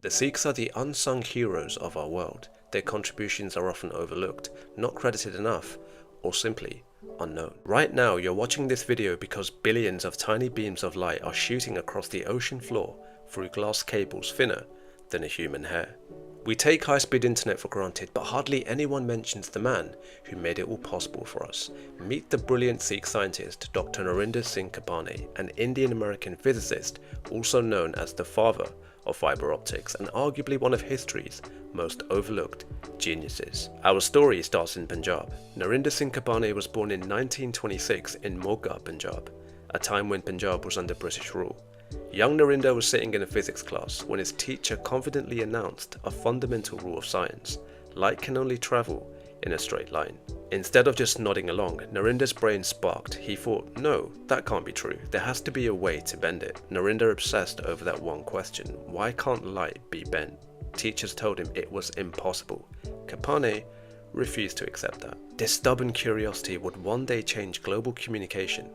The Sikhs are the unsung heroes of our world. Their contributions are often overlooked, not credited enough, or simply unknown. Right now, you're watching this video because billions of tiny beams of light are shooting across the ocean floor through glass cables thinner than a human hair. We take high-speed internet for granted, but hardly anyone mentions the man who made it all possible for us. Meet the brilliant Sikh scientist Dr. Narinder Singh Kapani, an Indian-American physicist also known as the father of fibre optics and arguably one of history's most overlooked geniuses. Our story starts in Punjab. Narinder Singh Kapani was born in 1926 in Moga, Punjab, a time when Punjab was under British rule. Young Narinder was sitting in a physics class when his teacher confidently announced a fundamental rule of science: light can only travel in a straight line. Instead of just nodding along, Narinder's brain sparked. He thought, no, that can't be true. There has to be a way to bend it. Narinder obsessed over that one question: why can't light be bent? Teachers told him it was impossible. Kapani refused to accept that. This stubborn curiosity would one day change global communication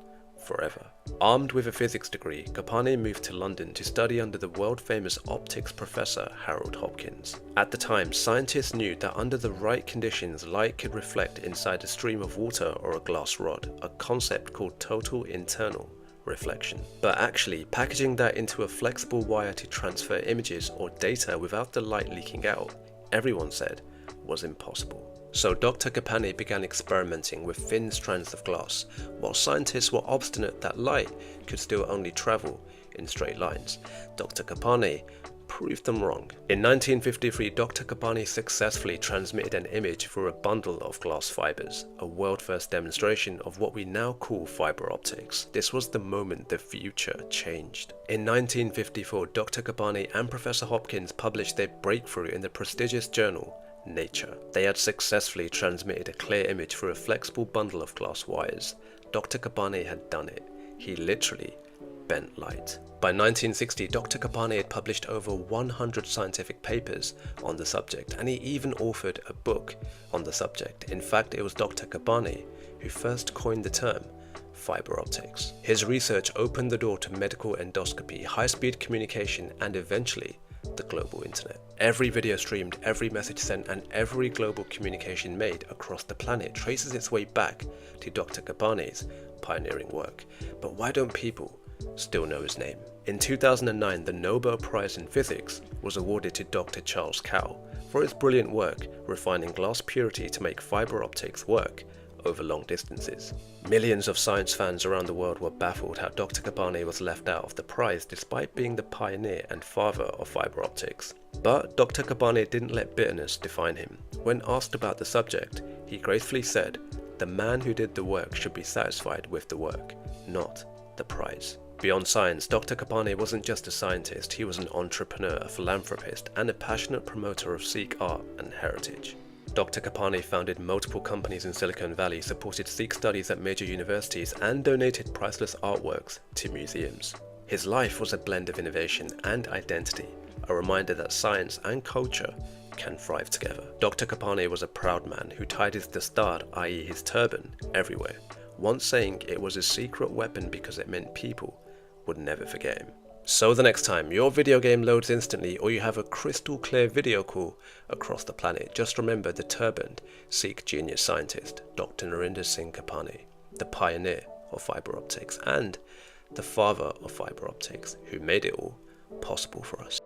forever. Armed with a physics degree, Kapani moved to London to study under the world-famous optics professor Harold Hopkins. At the time, scientists knew that under the right conditions, light could reflect inside a stream of water or a glass rod, a concept called total internal reflection. But actually, packaging that into a flexible wire to transfer images or data without the light leaking out, everyone said, was impossible. So Dr. Kapani began experimenting with thin strands of glass, while scientists were obstinate that light could still only travel in straight lines. Dr. Kapani proved them wrong. In 1953, Dr. Kapani successfully transmitted an image through a bundle of glass fibers, a world-first demonstration of what we now call fiber optics. This was the moment the future changed. In 1954, Dr. Kapani and Professor Hopkins published their breakthrough in the prestigious journal Nature. They had successfully transmitted a clear image through a flexible bundle of glass wires. Dr. Kapani had done it. He literally bent light. By 1960, Dr. Kapani had published over 100 scientific papers on the subject, and he even authored a book on the subject. In fact, it was Dr. Kapani who first coined the term fiber optics. His research opened the door to medical endoscopy, high-speed communication, and eventually the global internet. Every video streamed, every message sent, and every global communication made across the planet traces its way back to Dr. Kapani's pioneering work. But why don't people still know his name? In 2009, the Nobel Prize in Physics was awarded to Dr. Charles Kao for his brilliant work refining glass purity to make fiber optics work over long distances. Millions of science fans around the world were baffled how Dr. Kapani was left out of the prize despite being the pioneer and father of fiber optics. But Dr. Kapani didn't let bitterness define him. When asked about the subject, he gracefully said, "The man who did the work should be satisfied with the work, not the prize." Beyond science, Dr. Kapani wasn't just a scientist, he was an entrepreneur, a philanthropist, and a passionate promoter of Sikh art and heritage. Dr. Kapani founded multiple companies in Silicon Valley, supported Sikh studies at major universities, and donated priceless artworks to museums. His life was a blend of innovation and identity, a reminder that science and culture can thrive together. Dr. Kapani was a proud man who tied his dastar, i.e. his turban, everywhere, once saying it was a secret weapon because it meant people would never forget him. So the next time your video game loads instantly or you have a crystal clear video call across the planet, just remember the turbaned Sikh genius scientist, Dr. Narinder Singh Kapani, the pioneer of fiber optics and the father of fiber optics, who made it all possible for us.